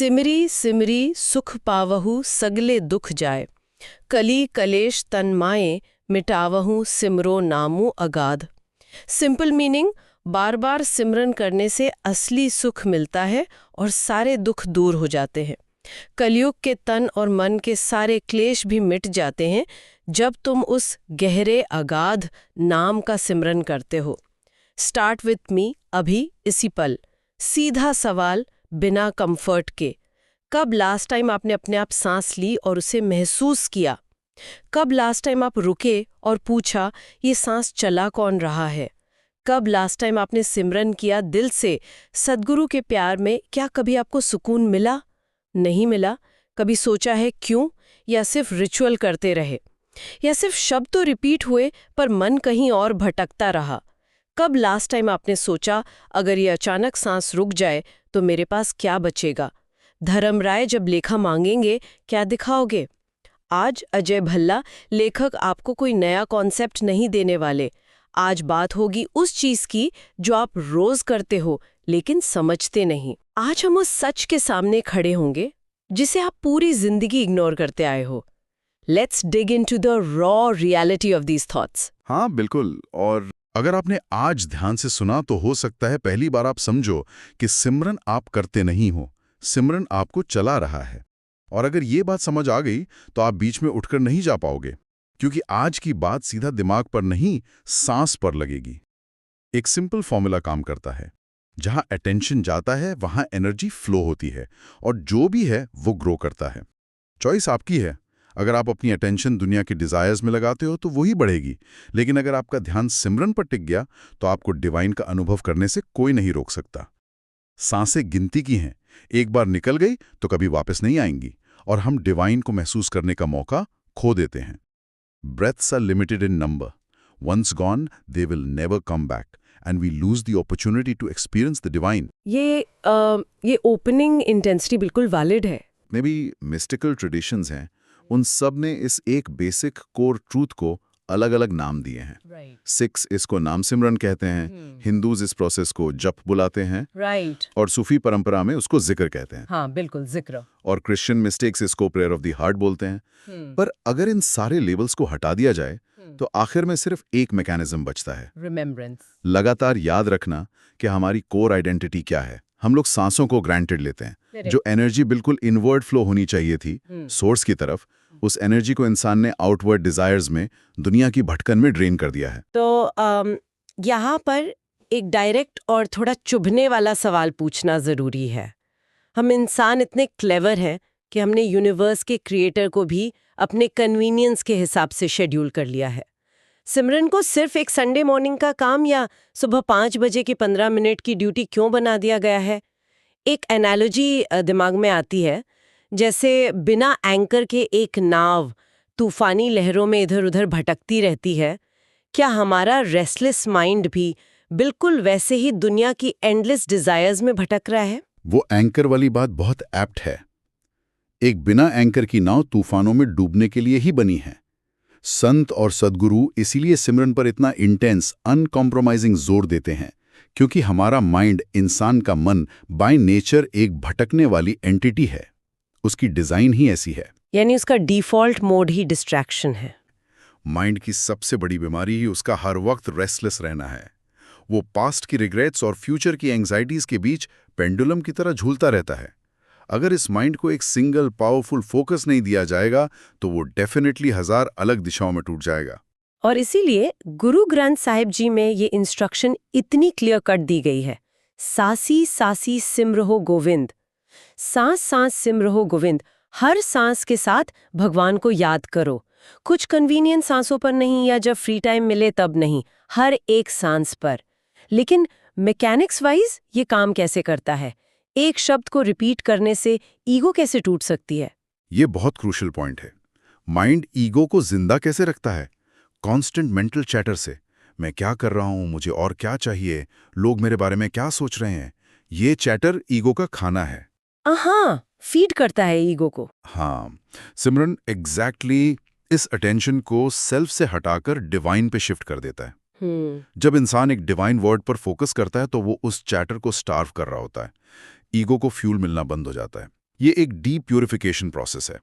सिमरी सिमरी सुख पावहु सगले दुख जाए, कली कलेश तन माए मिटावहु सिमरो नामु अगाध। सिंपल मीनिंग, बार बार सिमरन करने से असली सुख मिलता है और सारे दुख दूर हो जाते हैं। कलयुग के तन और मन के सारे क्लेश भी मिट जाते हैं जब तुम उस गहरे अगाध नाम का सिमरन करते हो। स्टार्ट विथ मी, अभी इसी पल। सीधा सवाल, बिना कंफर्ट के। कब लास्ट टाइम आपने अपने आप सांस ली और उसे महसूस किया? कब लास्ट टाइम आप रुके और पूछा, ये सांस चला कौन रहा है? कब लास्ट टाइम आपने सिमरन किया दिल से, सद्गुरु के प्यार में? क्या कभी आपको सुकून मिला? नहीं मिला? कभी सोचा है क्यों? या सिर्फ रिचुअल करते रहे? या सिर्फ शब्द तो रिपीट हुए पर मन कहीं और भटकता रहा? कब लास्ट टाइम आपने सोचा, अगर ये अचानक सांस रुक जाए तो मेरे पास क्या बचेगा? धर्मराय जब लेखा मांगेंगे, क्या दिखाओगे? आज अजय भल्ला, लेखक, आपको कोई नया कॉन्सेप्ट नहीं देने वाले। आज बात होगी उस चीज की जो आप रोज करते हो लेकिन समझते नहीं। आज हम उस सच के सामने खड़े होंगे जिसे आप पूरी जिंदगी इग्नोर करते आए हो। Let's dig into the raw reality of these thoughts. हाँ बिल्कुल। और अगर आपने आज ध्यान से सुना तो हो सकता है पहली बार आप समझो कि सिमरन आप करते नहीं हो, सिमरन आपको चला रहा है। और अगर ये बात समझ आ गई तो आप बीच में उठकर नहीं जा पाओगे, क्योंकि आज की बात सीधा दिमाग पर नहीं, सांस पर लगेगी। एक सिंपल फॉर्मूला काम करता है। जहां अटेंशन जाता है वहां एनर्जी फ्लो होती है और जो भी है वो ग्रो करता है। चॉइस आपकी है। अगर आप अपनी अटेंशन दुनिया के डिजायर्स में लगाते हो तो वही बढ़ेगी, लेकिन अगर आपका ध्यान सिमरन पर टिक गया तो आपको डिवाइन का अनुभव करने से कोई नहीं रोक सकता। सांसें गिनती की हैं, एक बार निकल गई तो कभी वापस नहीं आएंगी और हम डिवाइन को महसूस करने का मौका खो देते हैं। Breaths are limited in number, once gone they will never come back and we lose the opportunity to experience the divine. ये ओपनिंग इंटेंसिटी बिल्कुल वैलिड है। मे बी मिस्टिकल ट्रेडिशंस हैं, उन सब ने इस एक बेसिक कोर ट्रूथ को अलग अलग नाम दिए हैं। सिख्स इसको नाम सिमरन कहते हैं, हिंदूज इस प्रोसेस को जप बुलाते हैं, और सूफी परंपरा में उसको जिक्र कहते हैं। हाँ बिल्कुल, जिक्र। और क्रिश्चियन मिस्टिक्स इसको प्रेयर ऑफ द हार्ट बोलते हैं। पर अगर इन सारे लेबल्स को हटा दिया जाए तो आखिर में सिर्फ एक मैकेनिज्म बचता है, रिमेम्बरेंस। लगातार याद रखना कि हमारी कोर आइडेंटिटी क्या है। हम लोग सांसों को ग्रांटेड लेते हैं। जो एनर्जी बिल्कुल इनवर्ड फ्लो होनी चाहिए थी सोर्स की तरफ, उस एनर्जी को इंसान ने आउटवर्ड डिजायर्स में, दुनिया की भटकन में ड्रेन कर दिया है। तो यहाँ पर एक डायरेक्ट और थोड़ा चुभने वाला सवाल पूछना जरूरी है। हम इंसान इतने क्लेवर हैं कि हमने यूनिवर्स के क्रिएटर को भी अपने कन्वीनियंस के हिसाब से शेड्यूल कर लिया है। सिमरन को सिर्फ एक संडे मॉर्निंग का काम या सुबह 5 बजे की 15 मिनट की ड्यूटी क्यों बना दिया गया है? एक एनालॉजी दिमाग में आती है, जैसे बिना एंकर के एक नाव तूफानी लहरों में इधर उधर भटकती रहती है। क्या हमारा रेस्टलेस माइंड भी बिल्कुल वैसे ही दुनिया की एंडलेस डिजायर्स में भटक रहा है? वो एंकर वाली बात बहुत एप्ट है। एक बिना एंकर की नाव तूफानों में डूबने के लिए ही बनी है। संत और सद्गुरु इसीलिए सिमरन पर इतना इंटेंस, अनकॉम्प्रोमाइजिंग जोर देते हैं, क्योंकि हमारा माइंड, इंसान का मन, बाय नेचर एक भटकने वाली एंटिटी है। उसकी डिजाइन ही ऐसी है। यानी उसका डिफॉल्ट मोड ही डिस्ट्रैक्शन है। माइंड की सबसे बड़ी बीमारी ही उसका हर वक्त रेस्टलेस रहना है। वो पास्ट की रिग्रेट्स और फ्यूचर की एंग्जाइटीज के बीच पेंडुलम की तरह झूलता रहता है। अगर इस माइंड को एक सिंगल पावरफुल फोकस नहीं दिया जाएगा तो वो डेफिनेटली 1000 अलग दिशाओं में टूट जाएगा। और इसीलिए गुरु ग्रंथ साहिब जी में ये इंस्ट्रक्शन इतनी क्लियर कट दी गई है, सासी सासी सिमरहो गोविंद। सांस सांस सिमरहो गोविंद। हर सांस के साथ भगवान को याद करो। कुछ कन्वीनियंट सांसों पर नहीं, या जब फ्री टाइम मिले तब नहीं, हर एक सांस पर। लेकिन मैकेनिक्स वाइज ये काम कैसे करता है? एक शब्द को रिपीट करने से ईगो कैसे टूट सकती है? ये बहुत क्रूशियल पॉइंट है। माइंड ईगो को जिंदा कैसे रखता है? कांस्टेंट मेंटल चैटर से। मैं क्या कर रहा हूं, मुझे और क्या चाहिए, लोग मेरे बारे में क्या सोच रहे हैं। ये चैटर ईगो का खाना है। हाँ, फीड करता है ईगो को। हाँ, सिमरन एग्जैक्टली इस अटेंशन को सेल्फ से हटाकर डिवाइन पे शिफ्ट कर देता है। जब इंसान एक डिवाइन वर्ड पर फोकस करता है तो वो उस चैटर को स्टार्व कर रहा होता है। ईगो को फ्यूल मिलना बंद हो जाता है। ये एक डीप प्यूरिफिकेशन प्रोसेस है।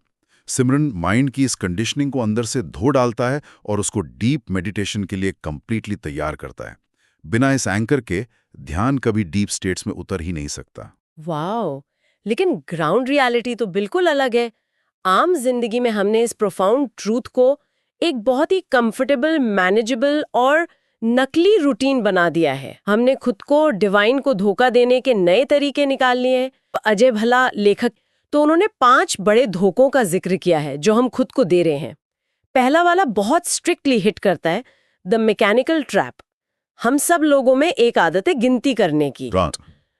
सिमरन माइंड की इस कंडीशनिंग को अंदर से धो डालता है और उसको डीप मेडिटेशन के लिए कंप्लीटली तैयार करता है। बिना इस एंकर के ध्यान कभी डीप स्टेट्स में उतर ही नहीं सकता। वाओ, लेकिन ग्राउंड रियलिटी तो बिल्कुल अलग है। आम जिंदगी में हमने इस प्रोफाउंड ट्रूथ को एक बहुत ही कंफर्टेबल, मैनेजेबल और नकली रूटीन बना दिया है। हमने खुद को डिवाइन को धोखा देने के नए तरीके निकाल लिए हैं। अजय भल्ला लेखक तो उन्होंने 5 बड़े धोखों का जिक्र किया है जो हम खुद को दे रहे हैं। पहला वाला बहुत स्ट्रिक्टली हिट करता है, द मैकेनिकल ट्रैप। हम सब लोगों में एक आदत है गिनती करने की।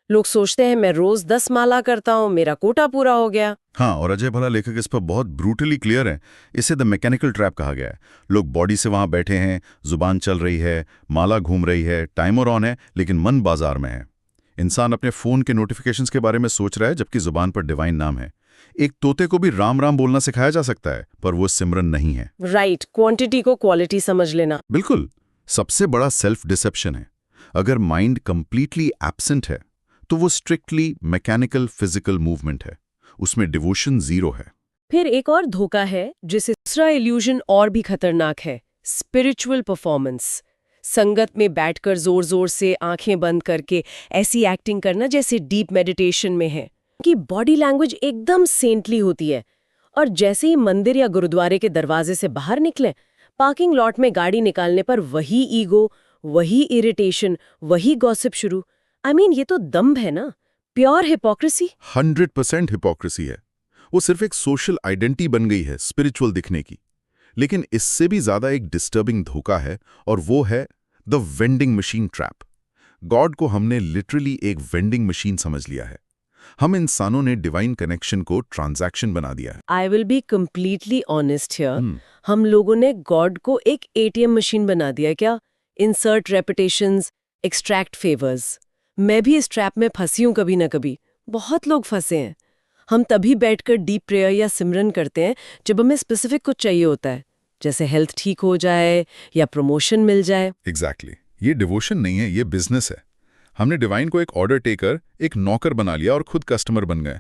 लोग सोचते हैं मैं रोज 10 माला करता हूँ, मेरा कोटा पूरा हो गया। हाँ, और अजय भल्ला लेखक इस पर बहुत ब्रूटली क्लियर है। इसे द मैकेनिकल ट्रैप कहा गया है। लोग बॉडी से वहां बैठे हैं, जुबान चल रही है, माला घूम रही है, टाइमर ऑन है, लेकिन मन बाजार में है। इंसान अपने फोन के नोटिफिकेशंस के बारे में सोच रहा है जबकि जुबान पर डिवाइन नाम है। एक तोते को भी राम राम बोलना सिखाया जा सकता है, पर वो सिमरन नहीं है। राइट, क्वांटिटी को क्वालिटी समझ लेना। बिल्कुल, सबसे बड़ा सेल्फ डिसेप्शन है। अगर माइंड कंप्लीटली एब्सेंट है तो वो स्ट्रिक्टली मैकेनिकल फिजिकल मूवमेंट है, उसमें डिवोशन जीरो है। फिर एक और धोखा है जिसे दूसरा इल्यूजन और भी खतरनाक है, स्पिरिचुअल परफॉर्मेंस। संगत में बैठकर जोर जोर से आंखें बंद करके ऐसी एक्टिंग करना जैसे डीप मेडिटेशन में है कि बॉडी लैंग्वेज एकदम सेंटली होती है, और जैसे ही मंदिर या गुरुद्वारे के दरवाजे से बाहर निकले, पार्किंग लॉट में गाड़ी निकालने पर वही ईगो, वही इरिटेशन, वही गॉसिप शुरू। ये तो दम्भ है ना, प्योर हिपोक्रेसी। 100% हिपोक्रेसी है। वो सिर्फ एक सोशल आइडेंटिटी बन गई है स्पिरिचुअल दिखने की। लेकिन इससे भी ज्यादा एक डिस्टर्बिंग धोखा है, और वो है the vending machine trap. God को हमने लिटरली एक वेंडिंग मशीन समझ लिया है। हम इंसानों ने डिवाइन कनेक्शन को ट्रांजैक्शन बना दिया है। I will be completely honest here, हम लोगों ने गॉड को एक एटीएम मशीन बना दिया क्या? Insert reputations, extract favours. मैं भी इस ट्रैप में फंसी हूं कभी ना कभी। बहुत लोग फंसे हैं। हम तभी बैठकर डीप प्रेयर या सिमरन करते हैं जब हमें स्पेसिफिक कुछ चाहिए होता है, जैसे हेल्थ ठीक हो जाए या प्रमोशन मिल जाए। एग्जैक्टली। ये डिवोशन नहीं है, ये बिजनेस है। हमने डिवाइन को एक ऑर्डर टेकर, एक नौकर बना लिया और खुद कस्टमर बन गए।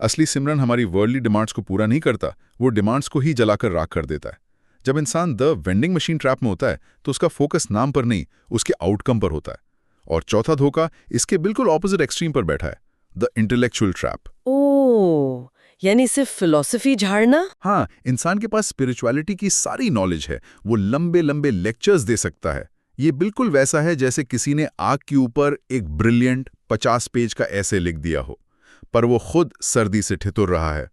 असली सिमरन हमारी वर्ल्डली डिमांड्स को पूरा नहीं करता, वो डिमांड्स को ही जलाकर राख कर देता है। जब इंसान द वेंडिंग मशीन ट्रैप में होता है तो उसका फोकस नाम पर नहीं, उसके आउटकम पर होता है। और चौथा धोखा इसके बिल्कुल ऑपोजिट एक्सट्रीम पर बैठा है, द इंटेलेक्चुअल ट्रैप। ओह, यानी सिर्फ फिलॉसफी झाड़ना? हाँ, इंसान के पास स्पिरिचुअलिटी की सारी नॉलेज है, वो लंबे लंबे लेक्चर्स दे सकता है। ये बिल्कुल वैसा है जैसे किसी ने आग के ऊपर एक ब्रिलियंट 50 पेज का ऐसे लिख दिया हो, पर वो खुद सर्दी से ठिठुर रहा है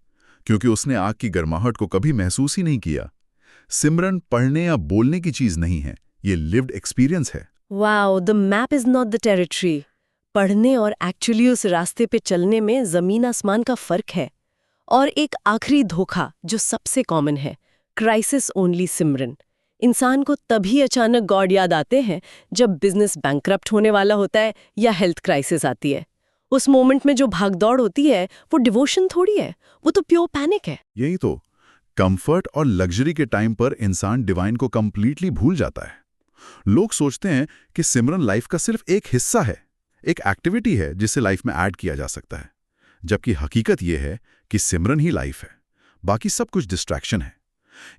क्योंकि उसने आग की गर्माहट को कभी महसूस ही नहीं किया। सिमरन पढ़ने या बोलने की चीज नहीं है, ये लिव्ड एक्सपीरियंस है। Wow, the map is not the territory. पढ़ने और एक्चुअली उस रास्ते पे चलने में जमीन आसमान का फर्क है। और एक आखिरी धोखा जो सबसे कॉमन है, क्राइसिस ओनली सिमरन। इंसान को तभी अचानक गॉड याद आते हैं जब बिजनेस बैंकरप्ट होने वाला होता है या हेल्थ क्राइसिस आती है। उस मोमेंट में जो भागदौड़ होती है वो डिवोशन थोड़ी है, वो तो प्योर पैनिक है। यही तो, कंफर्ट और लग्जरी के टाइम पर इंसान डिवाइन को कंप्लीटली भूल जाता है। लोग सोचते हैं कि सिमरन लाइफ का सिर्फ एक हिस्सा है, एक एक्टिविटी है जिसे लाइफ में ऐड किया जा सकता है, जबकि हकीकत यह है कि सिमरन ही लाइफ है, बाकी सब कुछ डिस्ट्रैक्शन है।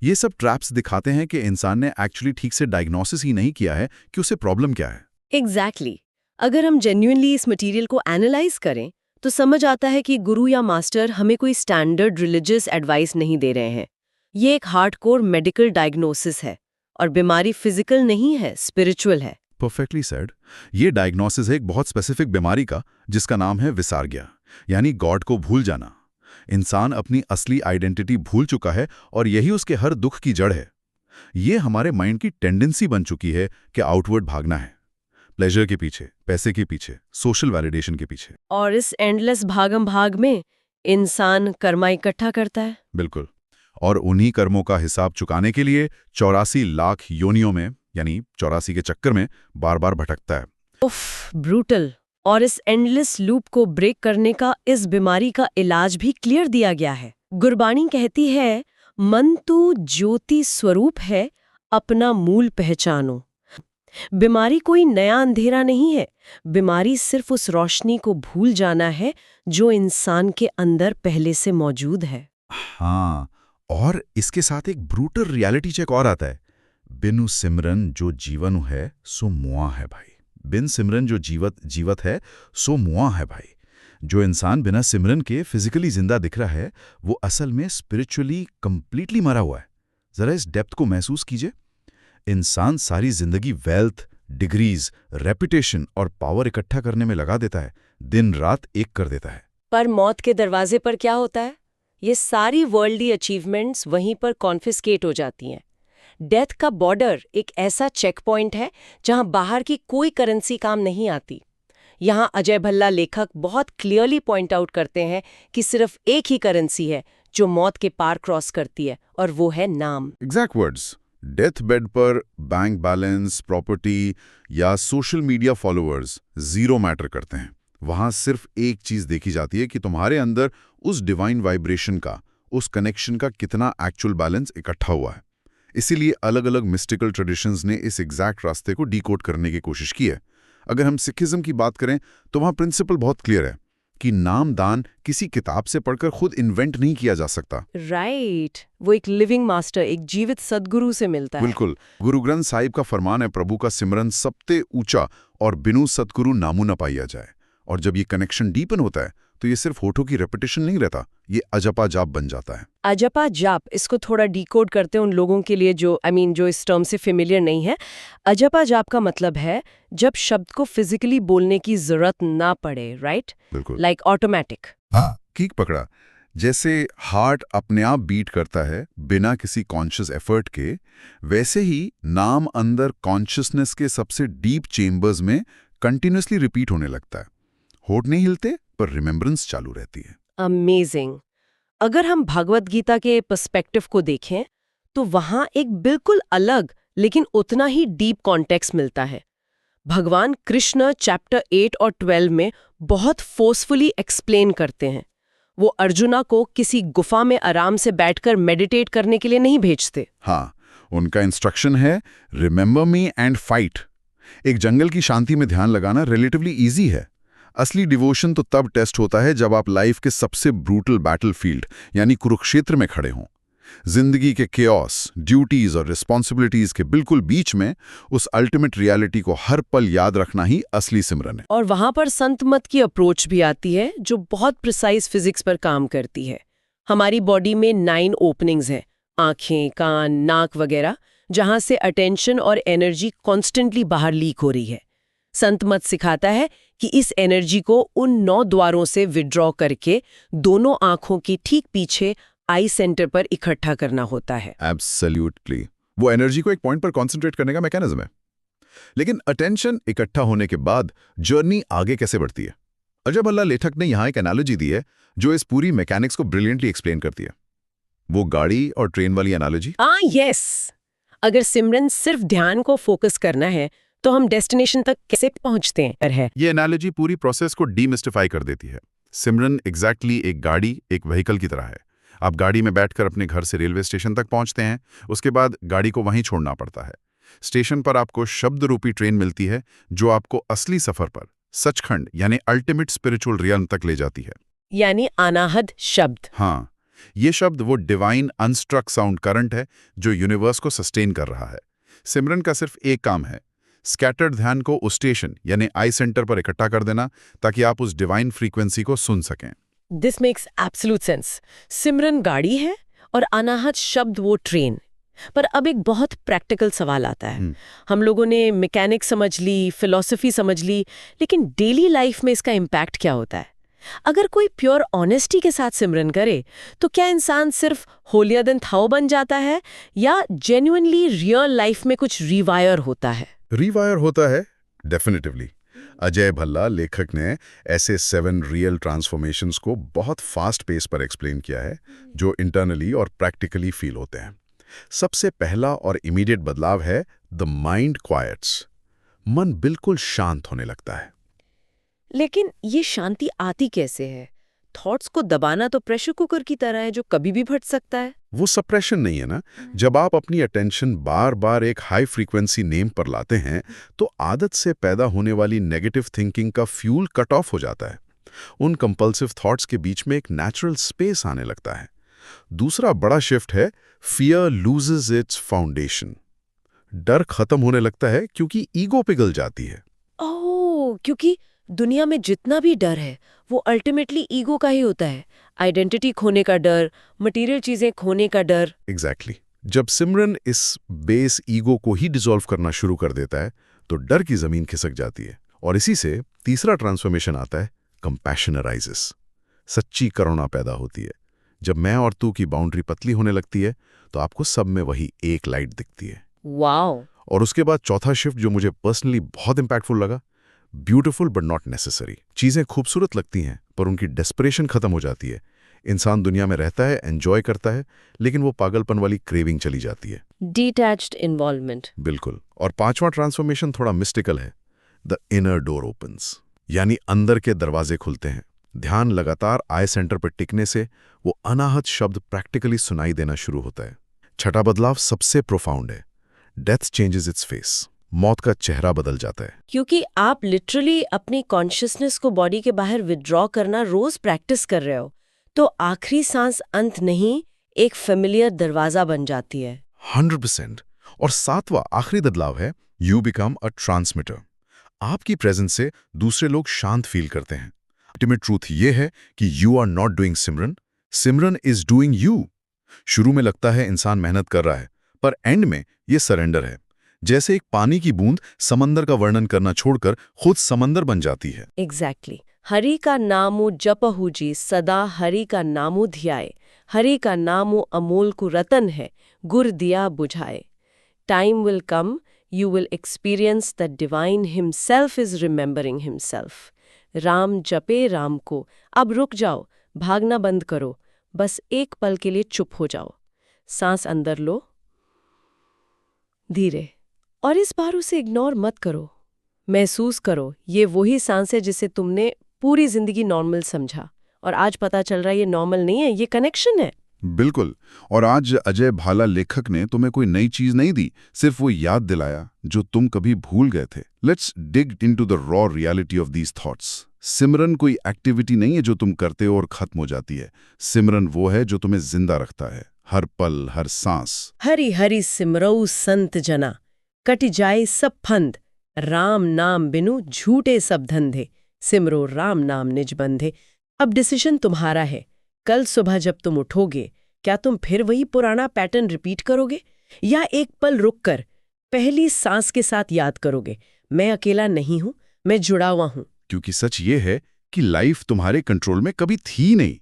ये सब ट्रैप्स दिखाते हैं कि इंसान ने एक्चुअली ठीक से डायग्नोसिस ही नहीं किया है कि उसे प्रॉब्लम क्या है। एग्जैक्टली। अगर हम जेन्युइनली इस मटेरियल को एनालाइज करें तो समझ आता है कि गुरु या मास्टर हमें कोई स्टैंडर्ड रिलीजियस एडवाइस नहीं दे रहे हैं। ये एक हार्डकोर मेडिकल डायग्नोसिस है, और बीमारी फिजिकल नहीं है, स्पिरिचुअल है। Perfectly said. ये डायग्नोसिस है एक बहुत स्पेसिफिक बीमारी का, जिसका नाम है विसार्ग्या, यानी गॉड को भूल जाना। इंसान अपनी असली आइडेंटिटी भूल चुका है और यही उसके हर दुख की जड़ है। ये हमारे माइंड की टेंडेंसी बन चुकी है कि आउटवर्ड भागना है, प्लेजर के पीछे, पैसे के पीछे, सोशल वैलिडेशन के पीछे। और इस एंडलेस भागम भाग में इंसान कर्मा इकट्ठा करता है। बिल्कुल। और उन्हीं कर्मों का हिसाब चुकाने के लिए 84 लाख योनियों में, यानी 84 के चक्कर में बार बार भटकता है। उफ, ब्रूटल। और इस एंडलेस लूप को ब्रेक करने का, इस बीमारी का इलाज भी क्लियर दिया गया है। गुरबाणी कहती है, मन तू ज्योति स्वरूप है, अपना मूल पहचानो। बीमारी कोई नया अंधेरा नहीं है, बीमारी सिर्फ उस रोशनी को भूल जाना है जो इंसान के अंदर पहले से मौजूद है। हाँ, और इसके साथ एक ब्रूटल रियलिटी चेक और आता है। बिनु सिमरन जो जीवनु है सो मुआ है भाई। बिन सिमरन जो जीवत है सो मुआ है भाई। जो इंसान बिना सिमरन के फिजिकली जिंदा दिख रहा है वो असल में स्पिरिचुअली कंप्लीटली मरा हुआ है। जरा इस डेप्थ को महसूस कीजिए। इंसान सारी जिंदगी वेल्थ, डिग्रीज, रेपुटेशन और पावर इकट्ठा करने में लगा देता है, दिन रात एक कर देता है। पर मौत के दरवाजे पर क्या होता है? ये सारी वर्ल्डली अचीवमेंट्स वहीं पर कॉन्फिस्केट हो जाती हैं। डेथ का बॉर्डर एक ऐसा चेक पॉइंट है जहां बाहर की कोई करेंसी काम नहीं आती। यहाँ अजय भल्ला लेखक बहुत क्लियरली पॉइंट आउट करते हैं कि सिर्फ एक ही करेंसी है जो मौत के पार क्रॉस करती है, और वो है नाम। Exact words. डेथ बेड पर बैंक बैलेंस, प्रॉपर्टी या social media followers zero matter करते हैं। वहां सिर्फ एक चीज देखी जाती है कि तुम्हारे अंदर उस डिवाइन वाइब्रेशन का, उस कनेक्शन का कितना एक्चुअल बैलेंस इकट्ठा हुआ है। इसीलिए अलग अलग मिस्टिकल ट्रेडिशंस ने इस एग्जैक्ट रास्ते को डीकोड करने की कोशिश की है। अगर हम सिखिज्म की बात करें तो वहां प्रिंसिपल बहुत क्लियर है कि नाम दान किसी किताब से पढ़कर खुद इन्वेंट नहीं किया जा सकता। राइट, वो एक लिविंग मास्टर, एक जीवित सदगुरु से मिलता है। बिल्कुल। गुरु ग्रंथ साहिब का फरमान है, प्रभु का सिमरन सबसे ऊंचा और बिनु सतगुरु नामू न पाया जाए। और जब ये कनेक्शन डीपन होता है तो ये सिर्फ होठों की रेपिटेशन नहीं रहता, ये अजपा जाप बन जाता है। अजपा जाप, इसको थोड़ा डिकोड करते हैं उन लोगों के लिए जो जो इस टर्म से फेमिलियर नहीं है। अजपा जाप का मतलब है जब शब्द को फिजिकली बोलने की जरूरत ना पड़े, राइट? बिल्कुल। Like automatic. हाँ, ठीक पकड़ा। जैसे हार्ट अपने आप बीट करता है बिना किसी कॉन्शियस एफर्ट के, वैसे ही नाम अंदर कॉन्शियसनेस के सबसे डीप चेम्बर्स में कंटिन्यूसली रिपीट होने लगता है। होठ नहीं हिलते पर रिमेम्बरेंस चालू रहती है। अमेजिंग। अगर हम भगवत गीता के पर्सपेक्टिव को देखें तो वहां एक बिल्कुल अलग लेकिन उतना ही डीप कॉन्टेक्स्ट मिलता है। भगवान कृष्ण चैप्टर 8 और 12 में बहुत फोर्सफुली एक्सप्लेन करते हैं। वो अर्जुना को किसी गुफा में आराम से बैठकर मेडिटेट करने के लिए नहीं भेजते। हाँ, उनका इंस्ट्रक्शन है रिमेंबर मी एंड फाइट। एक जंगल की शांति में ध्यान लगाना रिलेटिवली इजी है। असली डिवोशन तो तब टेस्ट होता है जब आप लाइफ के सबसे ब्रूटल बैटलफील्ड यानी कुरुक्षेत्र में खड़े हों। जिंदगी के केओस, ड्यूटीज और रिस्पॉन्सिबिलिटीज के बिल्कुल बीच में उस अल्टीमेट रियलिटी को हर पल याद रखना ही असली सिमरन है। और वहां पर संत मत की अप्रोच भी आती है जो बहुत प्रिसाइज फिजिक्स पर काम करती है। हमारी बॉडी में 9 ओपनिंग्स हैं, आंखें, कान, नाक वगैरह, जहां से अटेंशन और एनर्जी कॉन्स्टेंटली बाहर लीक हो रही है। संत मत सिखाता है कि इस एनर्जी को उन 9 द्वारों से विड्रॉ करके दोनों आंखों की ठीक पीछे आई सेंटर पर इकट्ठा करना होता है। एब्सोल्युटली। वो एनर्जी को एक पॉइंट पर कॉन्सेंट्रेट करने का मैकेनिज्म है। लेकिन अटेंशन इकट्ठा होने के बाद जर्नी आगे कैसे बढ़ती है? अजय भल्ला लेखक ने यहाँ एक एनालॉजी दी है जो इस पूरी मैकेनिक्स को ब्रिलियंटली एक्सप्लेन करती है। वो गाड़ी और ट्रेन वाली एनालॉजी। यस। अगर सिमरन सिर्फ ध्यान को फोकस करना है तो हम डेस्टिनेशन तक कैसे पहुंचते हैं? ये एनालॉजी पूरी प्रोसेस को डीमिस्टिफाई कर देती है। सिमरन एग्जैक्टली एक गाड़ी, एक व्हीकल की तरह है। आप गाड़ी में बैठकर अपने घर से रेलवे स्टेशन तक पहुंचते हैं, उसके बाद गाड़ी को वहीं छोड़ना पड़ता है। स्टेशन पर आपको शब्द रूपी ट्रेन मिलती है जो आपको असली सफर पर, सचखंड यानी अल्टीमेट स्पिरिचुअल रियल्म तक ले जाती है। यानी अनाहद शब्द। हाँ, ये शब्द वो डिवाइन अनस्ट्रक साउंड करंट है जो यूनिवर्स को सस्टेन कर रहा है। सिमरन का सिर्फ एक काम है, स्कैटर्ड ध्यान को उस स्टेशन यानी आई सेंटर पर इकट्ठा कर देना ताकि आप उस डिवाइन फ्रीक्वेंसी को सुन सकें। This makes absolute sense. सिमरन गाड़ी है और अनाहत शब्द वो ट्रेन। पर अब एक बहुत प्रैक्टिकल सवाल आता है। हम लोगों ने मैकेनिक्स समझ ली, फिलॉसफी समझ ली, लेकिन डेली लाइफ में इसका इम्पैक्ट क्या होता है? अगर कोई प्योर ऑनेस्टी के साथ सिमरन करे तो क्या इंसान सिर्फ होलियर देन थाओ बन जाता है या जेन्युइनली रियल लाइफ में कुछ रिवायर होता है? रिवायर होता है, डेफिनेटिवली। अजय भल्ला लेखक ने ऐसे 7 रियल ट्रांसफॉर्मेशंस को बहुत फास्ट पेस पर एक्सप्लेन किया है जो इंटरनली और प्रैक्टिकली फील होते हैं। सबसे पहला और इमीडिएट बदलाव है द माइंड क्वाइट्स। मन बिल्कुल शांत होने लगता है। लेकिन ये शांति आती कैसे है? थॉट्स को दबाना तो प्रेशर कुकर की तरह है जो कभी भी फट सकता है। वो सप्रेशन नहीं है ना। जब आप अपनी अटेंशन बार बार एक हाई फ्रीक्वेंसी नेम पर लाते हैं तो आदत से पैदा होने वाली नेगेटिव थिंकिंग का फ्यूल कट ऑफ हो जाता है। उन कंपल्सिव थॉट्स के बीच में एक नेचुरल स्पेस आने लगता है। दूसरा बड़ा शिफ्ट है फियर लूजेस इट्स फाउंडेशन। डर खत्म होने लगता है क्योंकि ईगो पिघल जाती है। ओह, क्योंकि दुनिया में जितना भी डर है वो अल्टीमेटली ईगो का ही होता है। आइडेंटिटी खोने का डर, मटेरियल चीजें खोने का डर। एग्जैक्टली जब सिमरन इस बेस ईगो को ही डिसॉल्व करना शुरू कर देता है तो डर की जमीन खिसक जाती है। और इसी से तीसरा ट्रांसफॉर्मेशन आता है, कंपैशन अराइजेस। सच्ची करुणा पैदा होती है। जब मैं और तू की बाउंड्री पतली होने लगती है तो आपको सब में वही एक लाइट दिखती है। वाओ। और उसके बाद चौथा शिफ्ट जो मुझे पर्सनली बहुत इंपैक्टफुल लगा, ब्यूटीफुल बट नॉट नेसेसरी। चीजें खूबसूरत लगती हैं पर उनकी डेस्परेशन खत्म हो जाती है। इंसान दुनिया में रहता है, एंजॉय करता है, लेकिन वो पागलपन वाली क्रेविंग चली जाती है। Detached involvement. बिल्कुल। और पांचवा ट्रांसफॉर्मेशन थोड़ा मिस्टिकल है, द इनर डोर ओपन्स, यानी अंदर के दरवाजे खुलते हैं। ध्यान लगातार आई सेंटर पर टिकने से वो अनाहत शब्द प्रैक्टिकली सुनाई देना शुरू होता है। छठा बदलाव सबसे प्रोफाउंड है, डेथ चेंजेस इट्स फेस। मौत का चेहरा बदल जाता है। क्योंकि आप लिटरली अपनी कॉन्शियसनेस को बॉडी के बाहर विड्रॉ करना रोज प्रैक्टिस कर रहे हो, तो आखिरी सांस अंत नहीं, एक फेमिलियर दरवाजा बन जाती है। 100%। और सातवां आखिरी बदलाव है, यू बिकम अ ट्रांसमिटर। आपकी प्रेजेंस से दूसरे लोग शांत फील करते हैं। अल्टीमेट ट्रूथ ये है कि you are not doing simran, simran is doing you. शुरू में लगता है इंसान मेहनत कर रहा है, पर एंड में ये सरेंडर है। जैसे एक पानी की बूंद समंदर का वर्णन करना छोड़कर खुद समंदर बन जाती है। एग्जैक्टली। हरि का नामु जपहु जी, सदा हरि का नामु ध्याए। हरि का नामु अमोल को रतन है, गुर दिया बुझाए। Time will come, you will experience that divine himself is remembering himself. Ram जपे राम को। अब रुक जाओ, भागना बंद करो, बस एक पल के लिए चुप हो जाओ। सांस अंदर लो धीरे, और इस बार उसे इग्नोर मत करो। महसूस करो, ये वही सांस है जिसे तुमने पूरी जिंदगी नॉर्मल समझा, और आज पता चल रहा है ये नॉर्मल नहीं है, ये कनेक्शन है। बिल्कुल। और आज अजय भाला लेखक ने तुम्हें कोई नई चीज नहीं दी, सिर्फ वो याद दिलाया जो तुम कभी भूल गए थे। Let's dig into the raw reality of these thoughts. सिमरन कोई एक्टिविटी नहीं है जो तुम करते हो और खत्म हो जाती है। सिमरन वो है जो तुम्हें जिंदा रखता है, हर पल, हर सांस। हरि हरि सिमरऊ संत जना, कट जाए सब फंद। राम नाम बिनु झूठे सब धंधे, सिमरो राम नाम निज बंधे। अब डिसीजन तुम्हारा है। कल सुबह जब तुम उठोगे, क्या तुम फिर वही पुराना पैटर्न रिपीट करोगे, या एक पल रुककर पहली सांस के साथ याद करोगे, मैं अकेला नहीं हूं, मैं जुड़ा हुआ हूं। क्योंकि सच ये है कि लाइफ तुम्हारे कंट्रोल में कभी थी नहीं।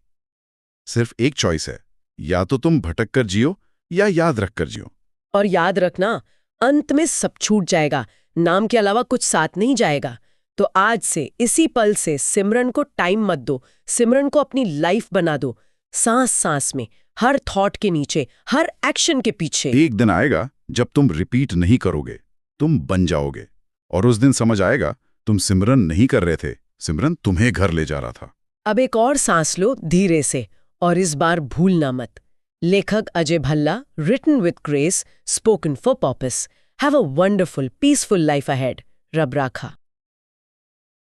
सिर्फ एक चॉइस है, या तो तुम भटक कर जियो या याद रख कर जियो। और याद रखना, अंत में सब छूट जाएगा, नाम के अलावा कुछ साथ नहीं जाएगा। तो आज से, इसी पल से सिमरन को टाइम मत दो, सिमरन को अपनी लाइफ बना दो। सांस सांस में, हर थॉट के नीचे, हर एक्शन के पीछे। एक दिन आएगा जब तुम रिपीट नहीं करोगे, तुम बन जाओगे। और उस दिन समझ आएगा तुम सिमरन नहीं कर रहे थे, सिमरन तुम्हें घर ले जा रहा था। अब एक और सांस लो धीरे से, और इस बार भूलना मत। लेखक Ajay Bhalla, written with grace, spoken for purpose. Have a wonderful, peaceful life ahead. रब राखा।